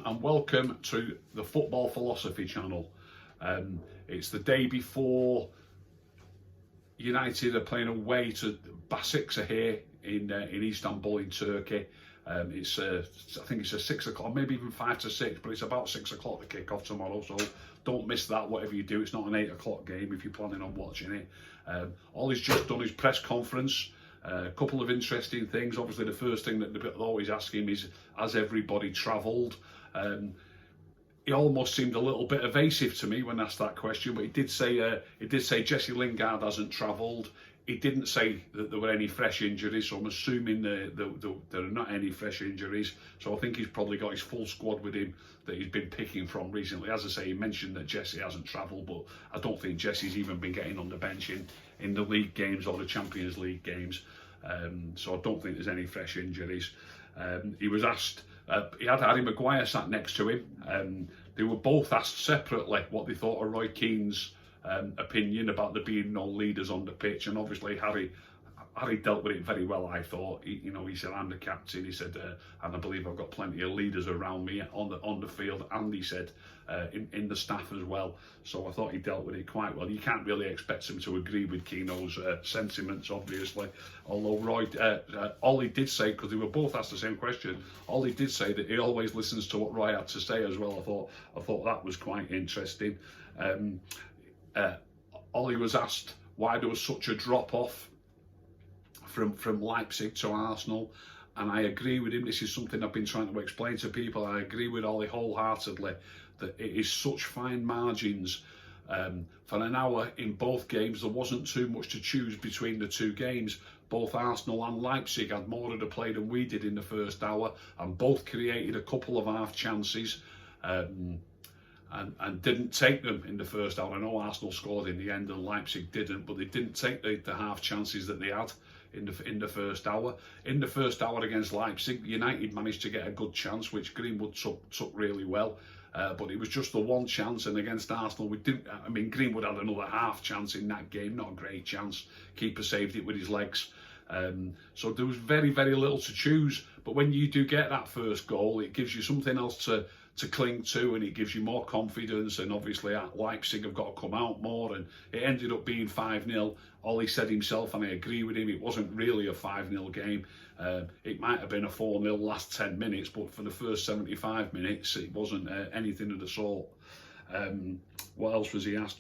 and welcome to the Football Philosophy channel. It's the day before United are playing away to Başakşehir here in Istanbul in Turkey. I think it's a 6 o'clock, maybe even 5 to 6, but it's about 6 o'clock the kick-off tomorrow, so don't miss that, whatever you do. It's not an 8 o'clock game if you're planning on watching it. All he's just done is press conference. A couple of interesting things. Obviously, the first thing that they always ask him is, has everybody travelled? He almost seemed a little bit evasive to me when asked that question, but he did say Jesse Lingard hasn't travelled. He didn't say that there were any fresh injuries, so I'm assuming there are not any fresh injuries. So I think he's probably got his full squad with him that he's been picking from recently. As I say, he mentioned that Jesse hasn't travelled, but I don't think Jesse's even been getting on the bench in the league games or the Champions League games. So I don't think there's any fresh injuries. He was asked, he had Harry Maguire sat next to him. They were both asked separately what they thought of Roy Keane's opinion about there being no leaders on the pitch, and obviously Harry dealt with it very well. I thought, he said, I'm the captain. He said, and I believe I've got plenty of leaders around me on the field, and he said in the staff as well. So I thought he dealt with it quite well. You can't really expect him to agree with Keano's sentiments, obviously. Although Ollie did say, because they were both asked the same question, Ollie did say that he always listens to what Roy had to say as well. I thought that was quite interesting. Ollie was asked why there was such a drop-off from Leipzig to Arsenal, and I agree with him. This is something I've been trying to explain to people. I agree with Ollie wholeheartedly that it is such fine margins. For an hour in both games, there wasn't too much to choose between the two games. Both Arsenal and Leipzig had more of the play than we did in the first hour, and both created a couple of half chances. And didn't take them in the first hour. I know Arsenal scored in the end and Leipzig didn't, but they didn't take the half chances that they had in the first hour. In the first hour against Leipzig, United managed to get a good chance, which Greenwood took really well. But it was just the one chance, and against Arsenal, Greenwood had another half chance in that game, not a great chance. Keeper saved it with his legs. So there was very, very little to choose. But when you do get that first goal, it gives you something else to cling to, and it gives you more confidence. And obviously Leipzig have got to come out more, and it ended up being 5-0. Ollie said himself, and I agree with him, it wasn't really a 5-0 game. It might have been a 4-0 last 10 minutes, but for the first 75 minutes it wasn't anything of the sort. What else was he asked?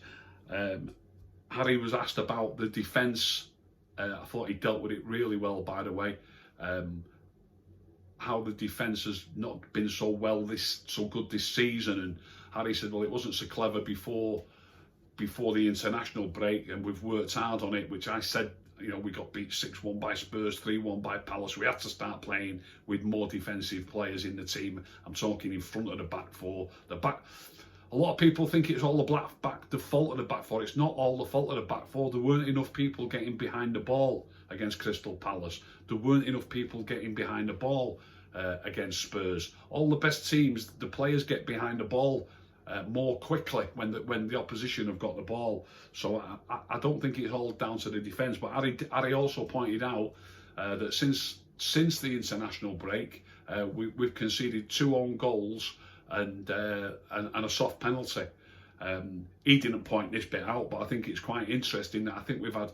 Harry was asked about the defence. I thought he dealt with it really well, by the way. How the defence has not been so good this season, and Harry said, well, it wasn't so clever before the international break, and we've worked hard on it, which I said, we got beat 6-1 by Spurs, 3-1 by Palace. We had to start playing with more defensive players in the team. I'm talking in front of the back four. A lot of people think it's all the fault of the back four. It's not all the fault of the back four. There weren't enough people getting behind the ball against Crystal Palace. There weren't enough people getting behind the ball against Spurs. All the best teams, the players get behind the ball more quickly when the opposition have got the ball. So I don't think it's all down to the defence. But Harry also pointed out that since the international break, we've conceded 2 own goals and a soft penalty. He didn't point this bit out, but I think it's quite interesting that I think we've had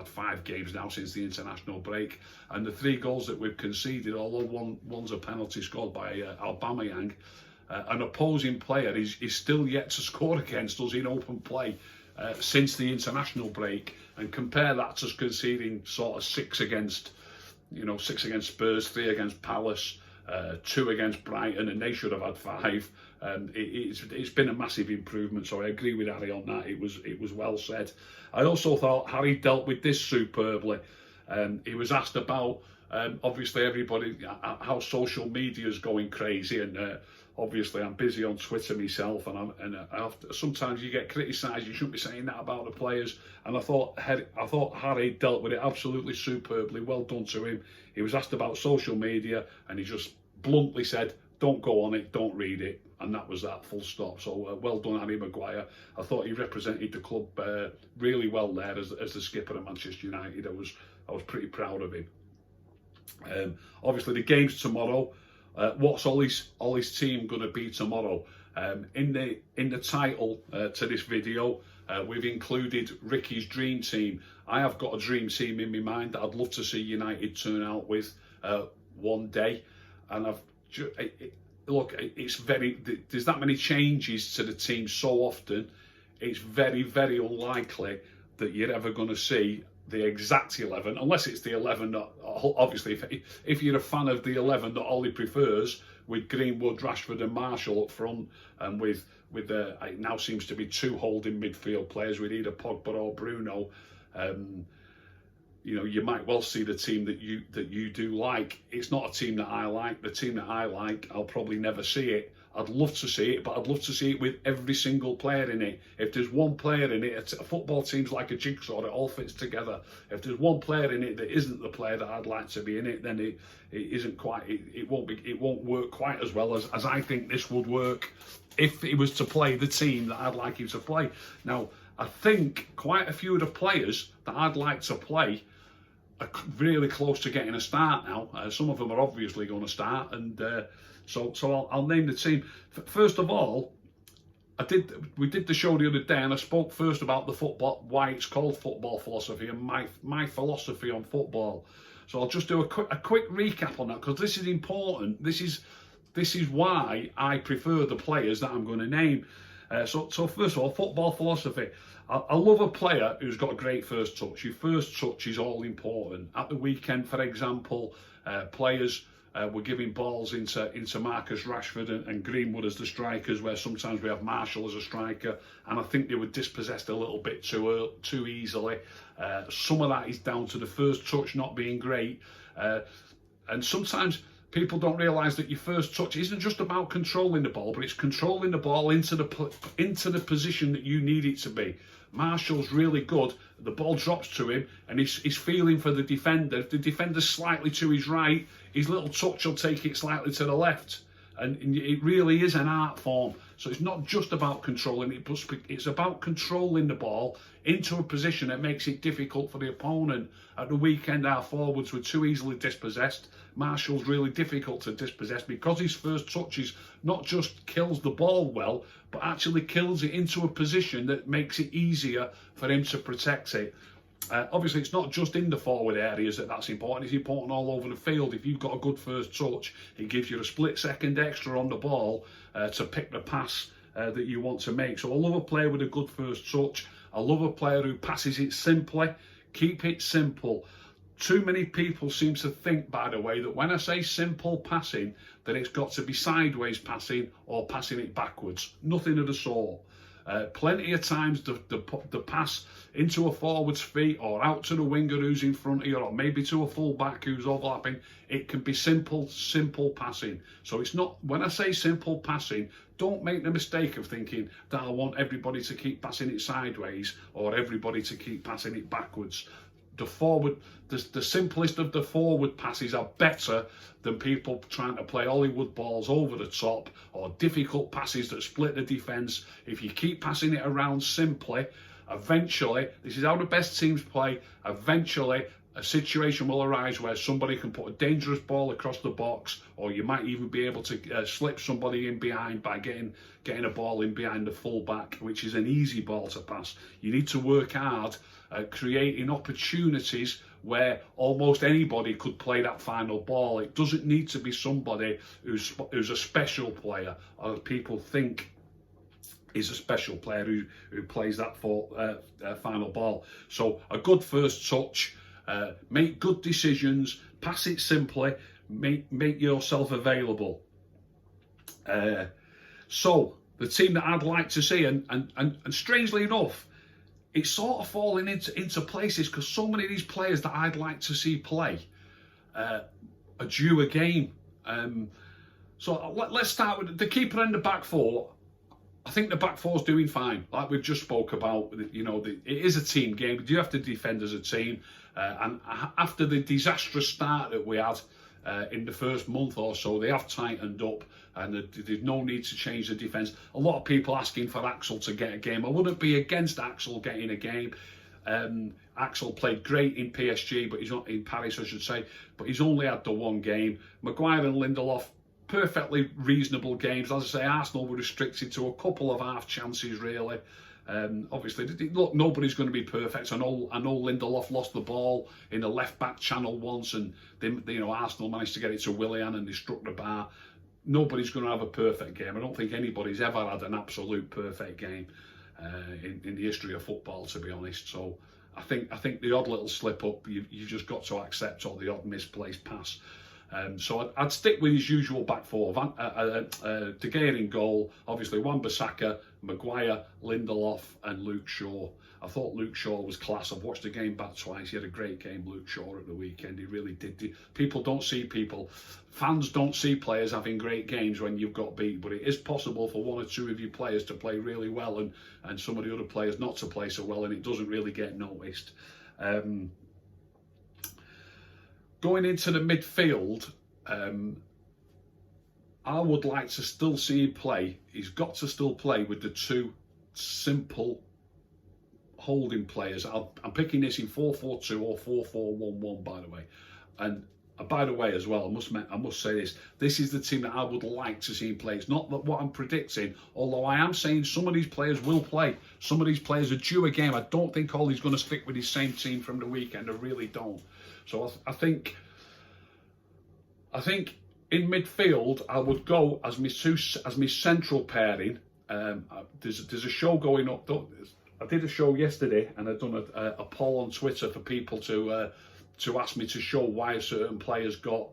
5 games now since the international break, and the 3 goals that we've conceded, although one's a penalty scored by Aubameyang, an opposing player is still yet to score against us in open play since the international break. And compare that to conceding sort of 6 against Spurs, 3 against Palace, 2 against Brighton, and they should have had 5. It's been a massive improvement, so I agree with Harry on that. It was well said. I also thought Harry dealt with this superbly. He was asked about obviously everybody, how social media is going crazy, and obviously I'm busy on Twitter myself, and sometimes you get criticised. You shouldn't be saying that about the players. And I thought Harry dealt with it absolutely superbly. Well done to him. He was asked about social media, and he just bluntly said, "Don't go on it, don't read it," and that was that, full stop. So well done, Harry Maguire. I thought he represented the club really well there as the skipper of Manchester United. I was pretty proud of him. Obviously the games tomorrow What's Ollie's team going to be tomorrow? In the title to this video, we've included Ricky's dream team. I have got a dream team in my mind that I'd love to see United turn out with one day, and look, it's there's that many changes to the team so often. It's very, very unlikely that you're ever going to see the exact 11, unless it's the 11 that, obviously, if you're a fan of the 11 that Ollie prefers, with Greenwood, Rashford and Marshall up front, and with it now seems to be 2 holding midfield players with either Pogba or Bruno, you know, you might well see the team that you do like. It's not a team that I like. The team that I like, I'll probably never see it. I'd love to see it, but I'd love to see it with every single player in it. If there's one player in it, a football team's like a jigsaw, it all fits together. If there's one player in it that isn't the player that I'd like to be in it, then it isn't quite, it won't work quite as well as I think this would work if it was to play the team that I'd like him to play. Now, I think quite a few of the players that I'd like to play are really close to getting a start now. Some of them are obviously going to start, and so I'll name the team. First of all, we did the show the other day, and I spoke first about the football, why it's called football philosophy, and my philosophy on football. So I'll just do a quick recap on that, because this is important. This is why I prefer the players that I'm going to name. So first of all, football philosophy. I love a player who's got a great first touch. Your first touch is all important. At the weekend, for example, players were giving balls into Marcus Rashford and Greenwood as the strikers, where sometimes we have Marshall as a striker, and I think they were dispossessed a little bit too easily. Some of that is down to the first touch not being great, and sometimes people don't realise that your first touch isn't just about controlling the ball, but it's controlling the ball into the position that you need it to be. Marshall's really good. The ball drops to him, and he's feeling for the defender. If the defender's slightly to his right, his little touch will take it slightly to the left. And it really is an art form. So it's not just about controlling it, but it's about controlling the ball into a position that makes it difficult for the opponent. At the weekend, our forwards were too easily dispossessed. Marshall's really difficult to dispossess because his first touches not just kills the ball well, but actually kills it into a position that makes it easier for him to protect it. Obviously, it's not just in the forward areas that's important. It's important all over the field. If you've got a good first touch, it gives you a split second extra on the ball to pick the pass that you want to make. So I love a player with a good first touch. I love a player who passes it simply. Keep it simple. Too many people seem to think, by the way, that when I say simple passing, that it's got to be sideways passing or passing it backwards. Nothing of the sort. Plenty of times the pass into a forward's feet or out to the winger who's in front of you, or maybe to a full back who's overlapping, it can be simple passing. So it's not, when I say simple passing, don't make the mistake of thinking that I want everybody to keep passing it sideways or everybody to keep passing it backwards. The simplest of the forward passes are better than people trying to play Hollywood balls over the top or difficult passes that split the defence. If you keep passing it around simply, eventually, this is how the best teams play, eventually a situation will arise where somebody can put a dangerous ball across the box, or you might even be able to slip somebody in behind by getting a ball in behind the full back, which is an easy ball to pass. You need to work hard at creating opportunities where almost anybody could play that final ball. It doesn't need to be somebody who's a special player, or people think is a special player who plays that final ball. So a good first touch, make good decisions, pass it simply, make yourself available. So the team that I'd like to see, and strangely enough, it's sort of falling into places because so many of these players that I'd like to see play are due a game. So let's start with the keeper and the back four. I think the back four's doing fine, like we've just spoke about. You know, it is a team game. You do have to defend as a team. And after the disastrous start that we had in the first month or so, they have tightened up, and there's no need to change the defence. A lot of people asking for Axel to get a game. I wouldn't be against Axel getting a game. Axel played great in PSG, but he's not in Paris, I should say. But he's only had the one game. Maguire and Lindelof perfectly reasonable games. As I say, Arsenal were restricted to a couple of half chances, really. Obviously, look, nobody's going to be perfect. I know Lindelof lost the ball in the left-back channel once, and Arsenal managed to get it to Willian, and they struck the bar. Nobody's going to have a perfect game. I don't think anybody's ever had an absolute perfect game in the history of football, to be honest. So I think the odd little slip up, you just got to accept, or the odd misplaced pass. So I'd stick with his usual back four. De Gea in goal, obviously Wan-Bissaka, Maguire, Lindelof and Luke Shaw. I thought Luke Shaw was class. I've watched the game back twice. He had a great game, Luke Shaw, at the weekend. He really did. Fans don't see players having great games when you've got beat, but it is possible for one or two of your players to play really well and some of the other players not to play so well, and it doesn't really get noticed. Going into the midfield, I would like to still see him play. He's got to still play with the two simple holding players. I'm picking this in 4-4-2 or 4-4-1-1, by the way. And by the way, as well, I must say this. This is the team that I would like to see him play. It's not what I'm predicting, although I am saying some of these players will play. Some of these players are due a game. I don't think Ollie's going to stick with his same team from the weekend. I really don't. So I think in midfield, I would go as my central pairing. There's a show going up. I did a show yesterday, and I've done a poll on Twitter for people to ask me to show why certain players got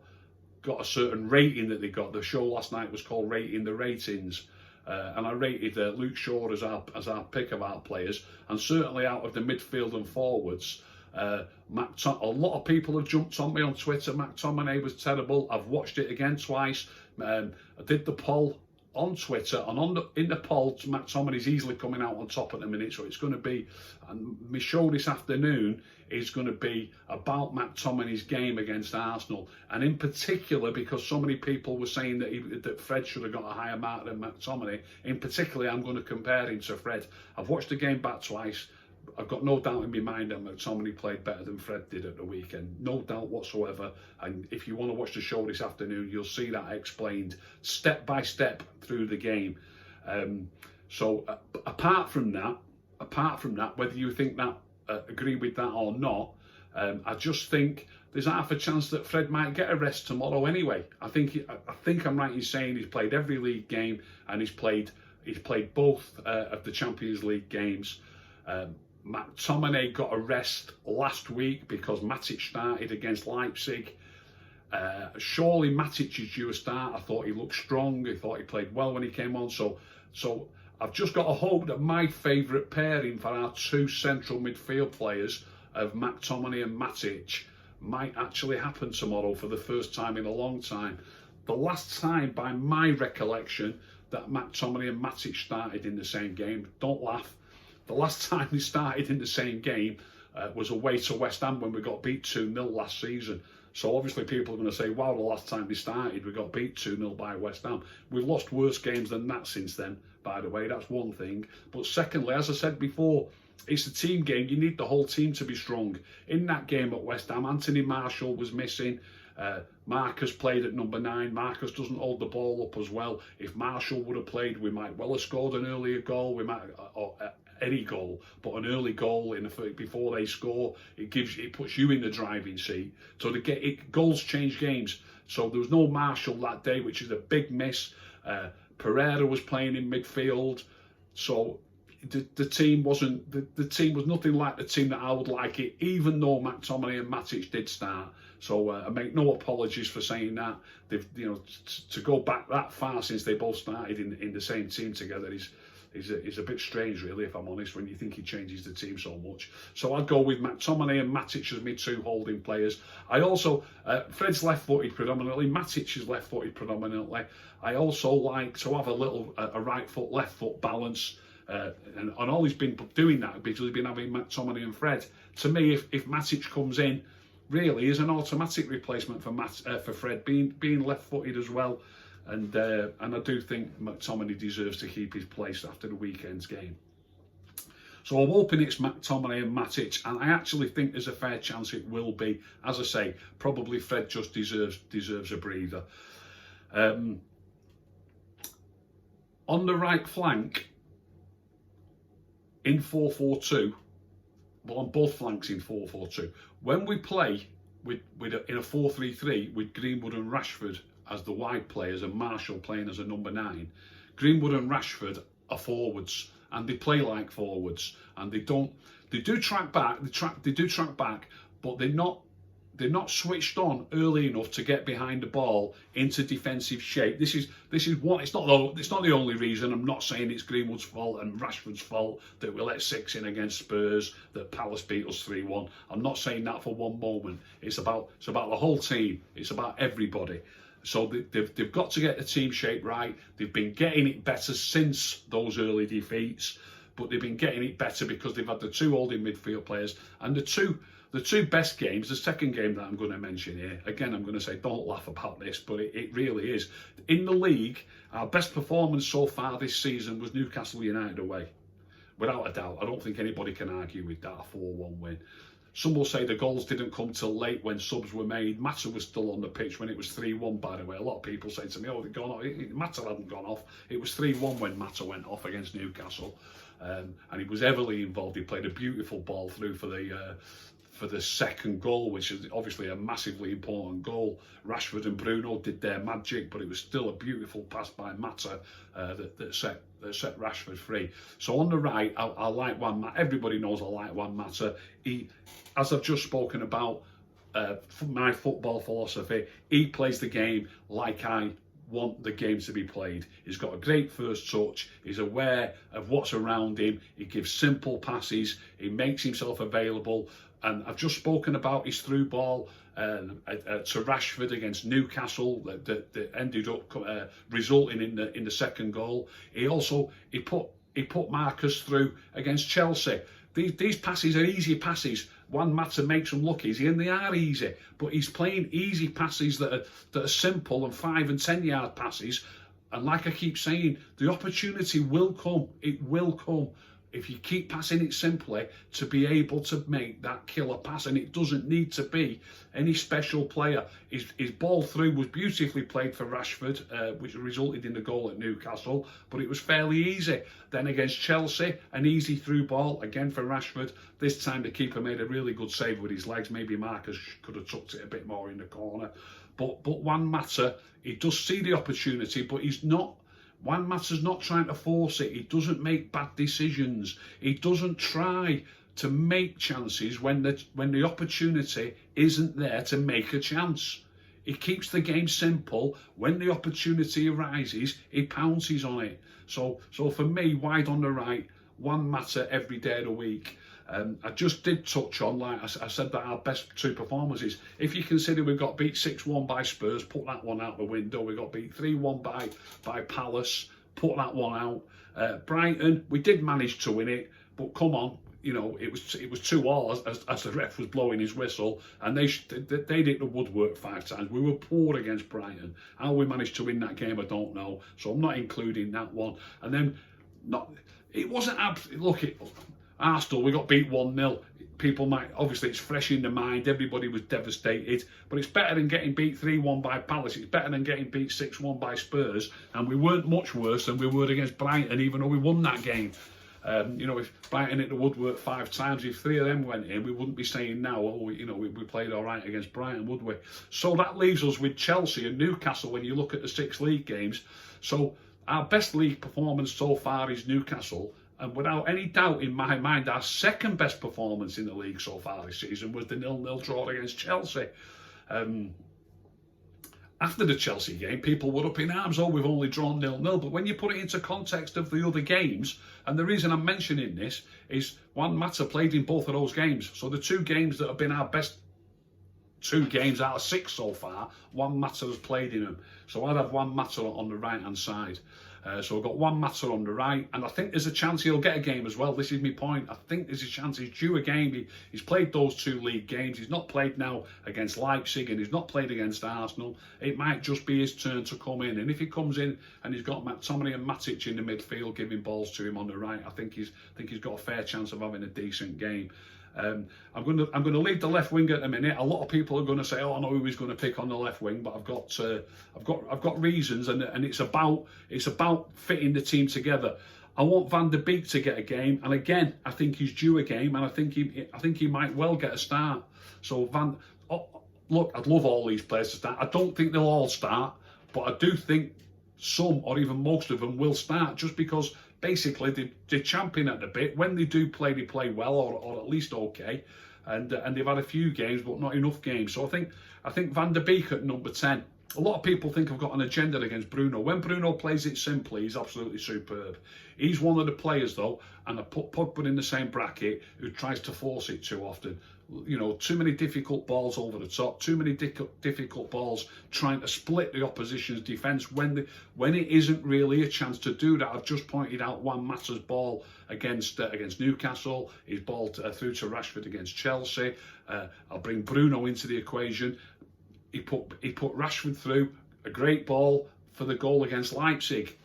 a certain rating that they got. The show last night was called Rating the Ratings, and I rated Luke Shaw as our pick of our players, and certainly out of the midfield and forwards. A lot of people have jumped on me on Twitter. McTominay was terrible. I've watched it again twice. I did the poll on Twitter, and in the poll, McTominay's easily coming out on top at the minute. So it's going to be, and my show this afternoon is going to be about McTominay's game against Arsenal, and in particular because so many people were saying that Fred should have got a higher mark than McTominay. In particular, I'm going to compare him to Fred. I've watched the game back twice. I've got no doubt in my mind that McTominay played better than Fred did at the weekend. No doubt whatsoever. And if you want to watch the show this afternoon, you'll see that explained step by step through the game. So apart from that, whether you think that agree with that or not, I just think there's half a chance that Fred might get a rest tomorrow anyway. I think I'm right in saying he's played every league game, and he's played both of the Champions League games. McTominay got a rest last week because Matic started against Leipzig. Surely Matic is due a start. I thought he looked strong. I thought he played well when he came on. So I've just got to hope that my favourite pairing for our two central midfield players of McTominay and Matic might actually happen tomorrow for the first time in a long time. The last time, by my recollection, that McTominay and Matic started in the same game, don't laugh, the last time they started in the same game was away to West Ham when we got beat 2-0 last season. So obviously people are going to say, wow, the last time they started we got beat 2-0 by West Ham. We've lost worse games than that since then, by the way. That's one thing. But secondly, as I said before, it's a team game. You need the whole team to be strong. In that game at West Ham, Anthony Martial was missing. Marcus played at number 9. Marcus doesn't hold the ball up as well. If Martial would have played, we might well have scored an earlier goal. We might... any goal, but an early goal before they score, it puts you in the driving seat. So goals change games. So there was no Martial that day, which is a big miss. Pereira was playing in midfield, so the team was nothing like the team that I would like it, even though McTominay and Matic did start. So I make no apologies for saying that. To go back that far since they both started in the same team together is a bit strange, really, if I'm honest, when you think he changes the team so much. So I'd go with McTominay and Matic as my two holding players. I also, Fred's left-footed predominantly, Matic is left-footed predominantly. I also like to have a right foot, left foot balance, and Ollie's been doing that because he's been having McTominay and Fred. To me, if Matic comes in, really is an automatic replacement for Fred, being left-footed as well. And I do think McTominay deserves to keep his place after the weekend's game. So I'm hoping it's McTominay and Matic, and I actually think there's a fair chance it will be. As I say, probably Fred just deserves a breather. On the right flank, in 4-4-2, well, on both flanks in 4-4-2, when we play in a 4-3-3 with Greenwood and Rashford as the wide players and Marshall playing as a number 9, Greenwood and Rashford are forwards, and they play like forwards, and they do track back, but they're not switched on early enough to get behind the ball into defensive shape. This is what it's not the only reason. I'm not saying it's Greenwood's fault and Rashford's fault that we let 6 in against Spurs, that Palace beat us 3-1. I'm not saying that for one moment. It's about the whole team. It's about everybody. So they've got to get the team shape right. They've been getting it better since those early defeats, but they've been getting it better because they've had the 2 holding midfield players, and the two best games, the second game that I'm going to mention here, again, I'm going to say don't laugh about this, but it really is. In the league, our best performance so far this season was Newcastle United away. Without a doubt, I don't think anybody can argue with that, a 4-1 win. Some will say the goals didn't come till late when subs were made. Mata was still on the pitch when it was 3-1, by the way. A lot of people say to me, oh, they've gone off. Mata hadn't gone off. It was 3-1 when Mata went off against Newcastle. And he was heavily involved. He played a beautiful ball through for the second goal, which is obviously a massively important goal. Rashford and Bruno did their magic, but it was still a beautiful pass by Mata that set Rashford free. So on the right, I like Juan Mata. Everybody knows I like Juan Mata. He, as I've just spoken about, my football philosophy, he plays the game like I want the game to be played. He's got a great first touch. He's aware of what's around him. He gives simple passes. He makes himself available. And I've just spoken about his through ball to Rashford against Newcastle that ended up resulting in the second goal. He put Marcus through against Chelsea. These passes are easy passes. Juan Mata makes them look easy, and they are easy. But he's playing easy passes that are simple and 5 and 10 yard passes. And like I keep saying, the opportunity will come. It will come. If you keep passing it simply, to be able to make that killer pass, and it doesn't need to be any special player. His ball through was beautifully played for Rashford, which resulted in the goal at Newcastle, but it was fairly easy. Then against Chelsea, an easy through ball, again for Rashford. This time the keeper made a really good save with his legs. Maybe Marcus could have tucked it a bit more in the corner. But Juan Mata, he does see the opportunity, but he's not. Juan Mata's not trying to force it. He doesn't make bad decisions. He doesn't try to make chances when the opportunity isn't there to make a chance. He keeps the game simple. When the opportunity arises, he pounces on it. So for me, wide on the right, Juan Mata every day of the week. I just did touch on, like I said, that our best 2 performances. If you consider we've got beat 6-1 by Spurs, put that one out the window. We got beat 3-1 by Palace, put that one out. Brighton, we did manage to win it, but come on, you know, it was 2-2 as the ref was blowing his whistle, and they did the woodwork 5 times. We were poor against Brighton. How we managed to win that game, I don't know. So I'm not including that one. And then it wasn't Arsenal, we got beat 1-0. People might, obviously it's fresh in the mind, everybody was devastated, but it's better than getting beat 3-1 by Palace, it's better than getting beat 6-1 by Spurs, and we weren't much worse than we were against Brighton, even though we won that game. If Brighton hit the woodwork 5 times, if 3 of them went in, we wouldn't be saying now, we played all right against Brighton, would we? So that leaves us with Chelsea and Newcastle when you look at the 6 league games. So our best league performance so far is Newcastle. And without any doubt in my mind, our second best performance in the league so far this season was the 0-0 draw against Chelsea. After the Chelsea game, people were up in arms, we've only drawn 0-0. But when you put it into context of the other games, and the reason I'm mentioning this is Juan Mata played in both of those games. So the 2 games that have been our best 2 games out of 6 so far, Juan Mata has played in them. So I'd have Juan Mata on the right-hand side. So we've got Juan Mata on the right, and I think there's a chance he'll get a game as well. This is my point. I think there's a chance he's due a game. He's played those 2 league games. He's not played now against Leipzig, and he's not played against Arsenal. It might just be his turn to come in. And if he comes in and he's got McTominay and Matic in the midfield giving balls to him on the right, I think he's got a fair chance of having a decent game. I'm going to leave the left wing at a minute. A lot of people are going to say, "Oh, I know who he's going to pick on the left wing," but I've got reasons, and it's about fitting the team together. I want Van der Beek to get a game, and again, I think he's due a game, and I think he might well get a start. So look, I'd love all these players to start. I don't think they'll all start, but I do think some or even most of them will start, just because basically they're champing at the bit. When they do play, they play well, or at least okay, and they've had a few games, but not enough games. So I think Van der Beek at number 10. A lot of people think I've got an agenda against Bruno. When Bruno plays it simply, he's absolutely superb. He's one of the players, though, and I put Pogba in the same bracket, who tries to force it too often. You know, too many difficult balls over the top, too many difficult balls trying to split the opposition's defence when it isn't really a chance to do that. I've just pointed out Juan Mata's ball against Newcastle, his ball through to Rashford against Chelsea. I'll bring Bruno into the equation. He put Rashford through a great ball for the goal against Leipzig.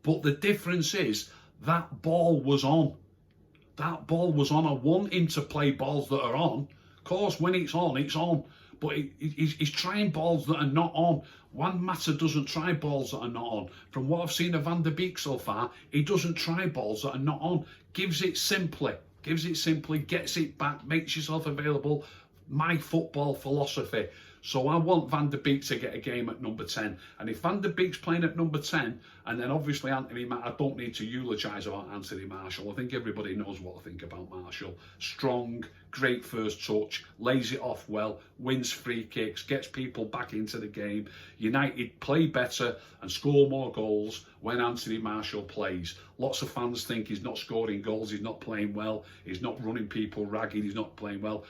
But the difference is that ball was on. That ball was on. I want him to play balls that are on. Of course, when it's on, it's on. But he's trying balls that are not on. Juan Mata doesn't try balls that are not on. From what I've seen of Van der Beek so far, he doesn't try balls that are not on. Gives it simply, gets it back, makes yourself available. My football philosophy. So I want Van der Beek to get a game at number 10. And if Van der Beek's playing at number 10, and then obviously I don't need to eulogise about Anthony Martial. I think everybody knows what I think about Martial. Strong, great first touch, lays it off well, wins free kicks, gets people back into the game. United play better and score more goals when Anthony Martial plays. Lots of fans think he's not scoring goals, he's not playing well, he's not running people ragged, he's not playing well.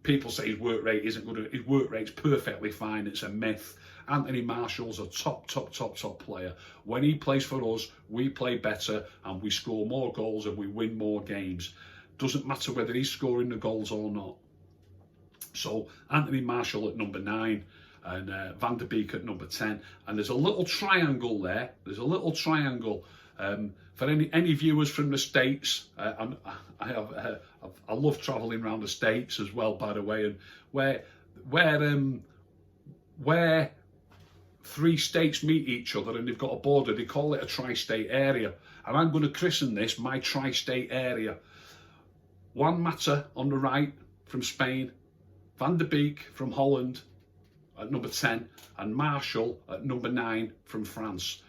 People say his work rate isn't good. His work rate's perfectly fine. It's a myth. Anthony Martial's a top player. When he plays for us, we play better and we score more goals and we win more games. Doesn't matter whether he's scoring the goals or not. So Anthony Martial at number 9 and Van der Beek at number 10. And there's a little triangle there. There's a little triangle. For any viewers from the States, I love travelling around the States as well, by the way, and where 3 states meet each other and they've got a border, they call it a tri-state area, and I'm going to christen this my tri-state area. Juan Mata on the right from Spain, Van der Beek from Holland at number 10, and Martial at number 9 from France.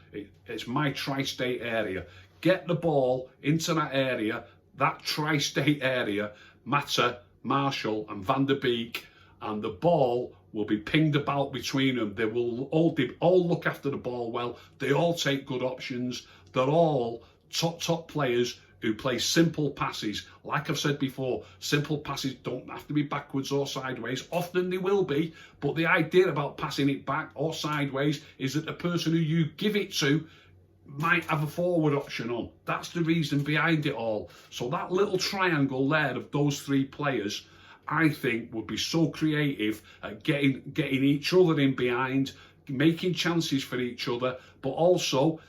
It's my tri-state area. Get the ball into that area, that tri-state area, Mata, Martial and Van der Beek, and the ball will be pinged about between them. They all look after the ball well. They all take good options. They're all top players who play simple passes. Like I've said before, simple passes don't have to be backwards or sideways. Often they will be, but the idea about passing it back or sideways is that the person who you give it to might have a forward option on. That's the reason behind it all. So that little triangle there of those 3 players, I think, would be so creative at getting each other in behind, making chances for each other, but also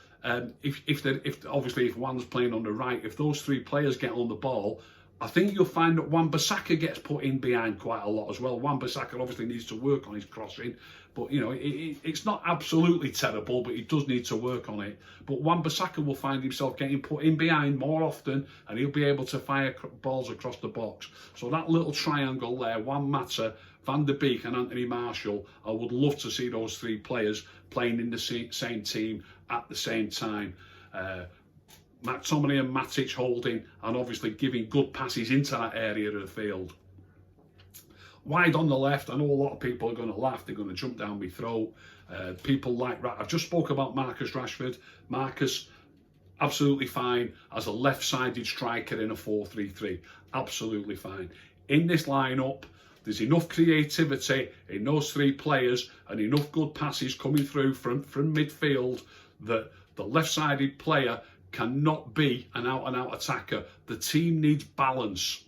if one's playing on the right, if those 3 players get on the ball, I think you'll find that Wan-Bissaka gets put in behind quite a lot as well. Wan-Bissaka obviously needs to work on his crossing, but you know it's not absolutely terrible, but he does need to work on it. But Wan-Bissaka will find himself getting put in behind more often, and he'll be able to fire balls across the box. So that little triangle there, Juan Mata, Van der Beek and Anthony Martial, I would love to see those 3 players playing in the same team at the same time. McTominay and Matic holding and obviously giving good passes into that area of the field. Wide on the left, I know a lot of people are going to laugh, they're going to jump down my throat. People like I've just spoke about Marcus Rashford. Marcus, absolutely fine as a left-sided striker in a 4-3-3. Absolutely fine. In this lineup, there's enough creativity in those 3 players and enough good passes coming through from midfield that the left-sided player cannot be an out-and-out attacker. The team needs balance.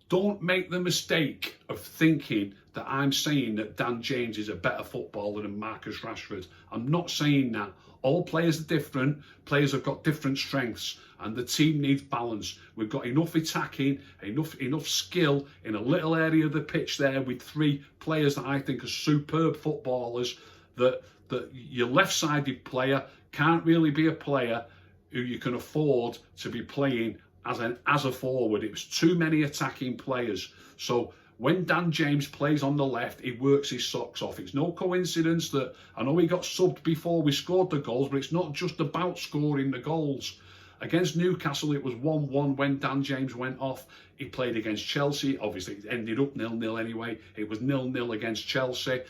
Don't make the mistake of thinking that I'm saying that Dan James is a better footballer than Marcus Rashford. I'm not saying that. All players are different. Players have got different strengths, and the team needs balance. We've got enough attacking, enough skill in a little area of the pitch there with 3 players that I think are superb footballers. That your left-sided player can't really be a player who you can afford to be playing as a forward. It was too many attacking players. So when Dan James plays on the left, he works his socks off. It's no coincidence that, I know he got subbed before we scored the goals, but it's not just about scoring the goals. Against Newcastle, it was 1-1 when Dan James went off. He played against Chelsea. Obviously, it ended up 0-0 anyway. It was 0-0 against Chelsea.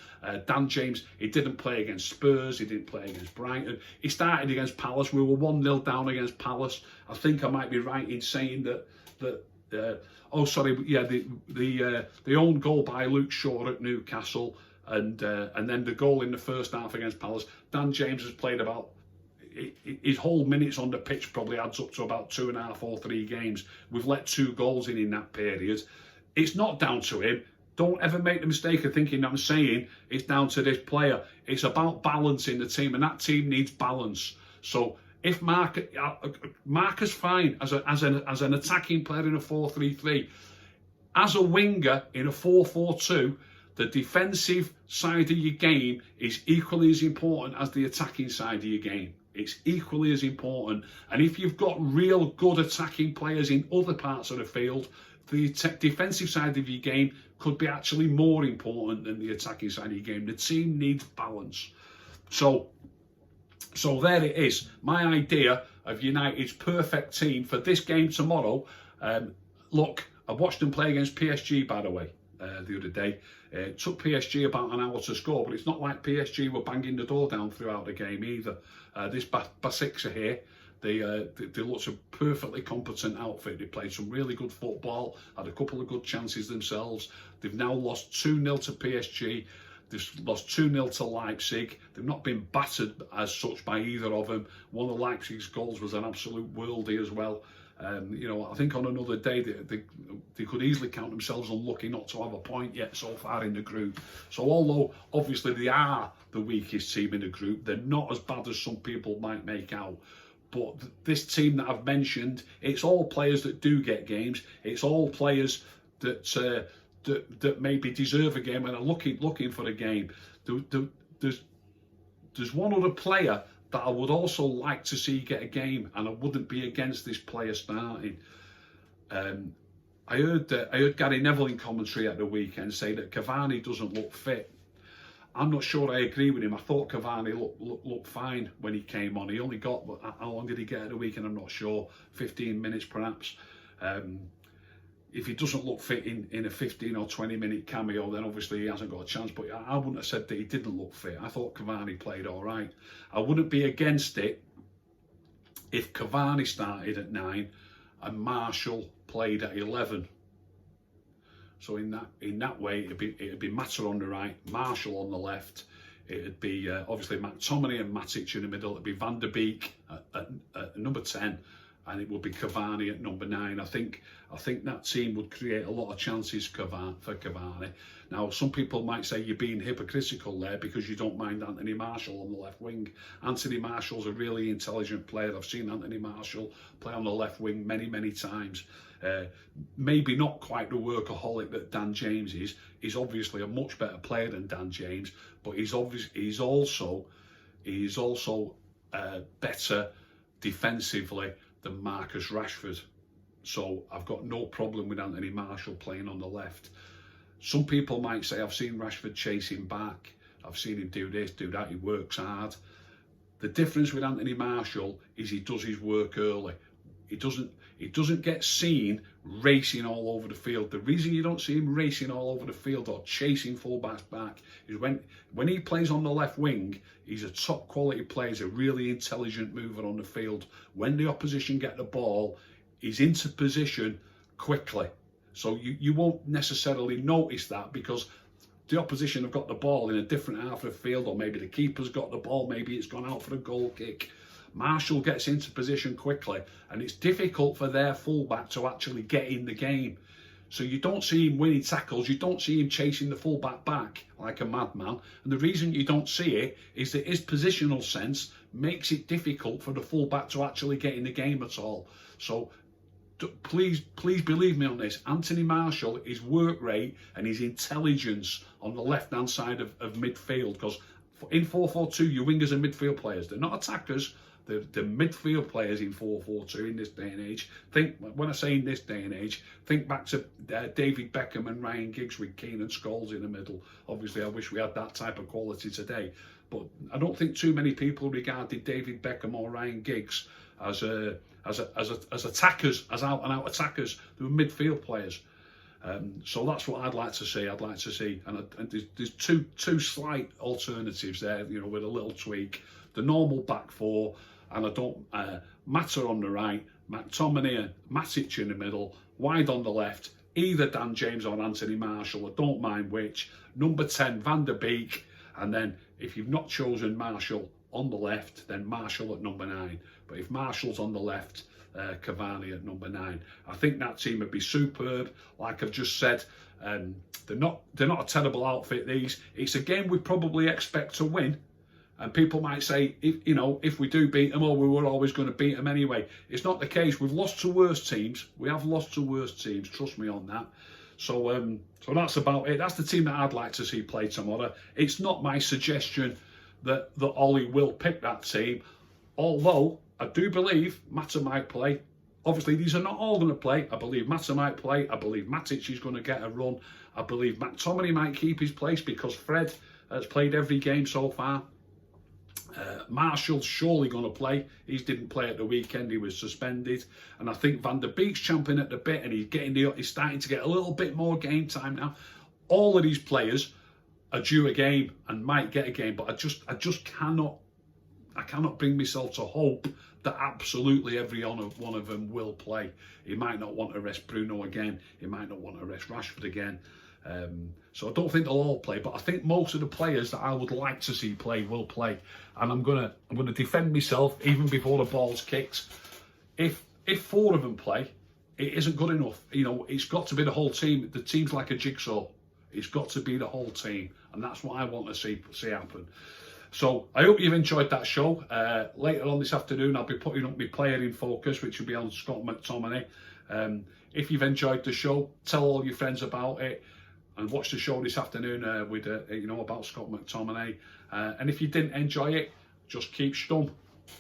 Dan James, he didn't play against Spurs. He didn't play against Brighton. He started against Palace. We were 1-0 down against Palace. I think I might be right in saying that the own goal by Luke Shaw at Newcastle, and then the goal in the first half against Palace. Dan James has played about, his whole minutes on the pitch probably adds up to about 2.5 or 3 games. We've let 2 goals in that period. It's not down to him. Don't ever make the mistake of thinking I'm saying it's down to this player. It's about balance in the team, and that team needs balance. So if Marcus fine as an attacking player in a 4-3-3, as a winger in a 4-4-2, the defensive side of your game is equally as important as the attacking side of your game. It's equally as important. And if you've got real good attacking players in other parts of the field, the defensive side of your game could be actually more important than the attacking side of your game. The team needs balance. So there it is. My idea of United's perfect team for this game tomorrow. Look, I watched them play against PSG, by the way, the other day. It took PSG about an hour to score, but it's not like PSG were banging the door down throughout the game either. This Besiktas here, they looked a perfectly competent outfit. They played some really good football, had a couple of good chances themselves. They've now lost 2-0 to PSG. They've lost 2-0 to Leipzig. They've not been battered as such by either of them. One of Leipzig's goals was an absolute worldie as well. I think on another day they could easily count themselves unlucky not to have a point yet so far in the group. So although obviously they are the weakest team in the group, they're not as bad as some people might make out. But this team that I've mentioned, it's all players that do get games. It's all players that maybe deserve a game and are looking for a game. There's one other player that I would also like to see get a game, and I wouldn't be against this player starting. I heard Gary Neville in commentary at the weekend say that Cavani doesn't look fit. I'm not sure I agree with him. I thought Cavani looked fine when he came on. He only got, how long did he get at the weekend? I'm not sure, 15 minutes perhaps. If he doesn't look fit in a 15 or 20 minute cameo, then obviously he hasn't got a chance. But I wouldn't have said that he didn't look fit. I thought Cavani played all right. I wouldn't be against it if Cavani started at 9 and Marshall played at 11. So in that way, it'd be Mata on the right, Marshall on the left. It'd be obviously McTominay and Matic in the middle. It'd be Van der Beek at number 10. And it would be Cavani at number 9. I think that team would create a lot of chances for Cavani. Now, some people might say you're being hypocritical there because you don't mind Anthony Marshall on the left wing. Anthony Marshall's a really intelligent player. I've seen Anthony Marshall play on the left wing many times. Maybe not quite the workaholic that Dan James is. He's obviously a much better player than Dan James, but he's also better defensively than Marcus Rashford. So I've got no problem with Anthony Marshall playing on the left. Some people might say I've seen Rashford chase him back. I've seen him do this, do that. He works hard. The difference with Anthony Marshall is he does his work early. He doesn't get seen racing all over the field. The reason you don't see him racing all over the field or chasing fullbacks back is when he plays on the left wing, he's a top quality player. He's a really intelligent mover on the field. When the opposition get the ball, he's into position quickly. So you won't necessarily notice that because the opposition have got the ball in a different half of the field, or maybe the keeper's got the ball, maybe it's gone out for a goal kick. Marshall gets into position quickly, and it's difficult for their fullback to actually get in the game. So you don't see him winning tackles, you don't see him chasing the fullback back like a madman. And the reason you don't see it is that his positional sense makes it difficult for the fullback to actually get in the game at all. So please believe me on this. Anthony Martial, his work rate and his intelligence on the left-hand side of midfield, because in 4-4-2, your wingers are midfield players. They're not attackers. The midfield players in 4-4-2 in this day and age. When I say in this day and age, think back to David Beckham and Ryan Giggs with Keane and Scholes in the middle. Obviously, I wish we had that type of quality today. But I don't think too many people regarded David Beckham or Ryan Giggs as attackers, as out-and-out attackers. They were midfield players. So that's what I'd like to see. And there's two slight alternatives there, you know, with a little tweak. The normal back four, and I don't Mata on the right, McTominay and Matic in the middle, wide on the left, either Dan James or Anthony Martial. I don't mind which. Number 10, Van der Beek, and then if you've not chosen Martial on the left, then Martial at number 9. But if Martial's on the left, Cavani at number 9. I think that team would be superb. Like I've just said, they're not a terrible outfit. It's a game we probably expect to win. And people might say, if we do beat them, we were always going to beat them anyway. It's not the case. We've lost to worse teams. We have lost to worse teams. Trust me on that. So that's about it. That's the team that I'd like to see play tomorrow. It's not my suggestion that Ollie will pick that team, although I do believe Mata might play. Obviously, these are not all going to play. I believe Mata might play. I believe Matic is going to get a run. I believe McTominay might keep his place because Fred has played every game so far. Martial's surely going to play. He didn't play at the weekend. He was suspended. And I think Van der Beek's champing at the bit, and he's starting to get a little bit more game time now. All of these players are due a game and might get a game, but I just cannot bring myself to hope that absolutely every one of them will play. He might not want to rest Bruno again. He might not want to rest Rashford again. So I don't think they'll all play, but I think most of the players that I would like to see play will play. And I'm gonna defend myself even before the ball's kicked. If 4 of them play, it isn't good enough. You know, it's got to be the whole team. The team's like a jigsaw. It's got to be the whole team, and that's what I want to see happen. So I hope you've enjoyed that show. Later on this afternoon, I'll be putting up my player in focus, which will be on Scott McTominay. If you've enjoyed the show, tell all your friends about it. And watch the show this afternoon about Scott McTominay. And if you didn't enjoy it, just keep stum.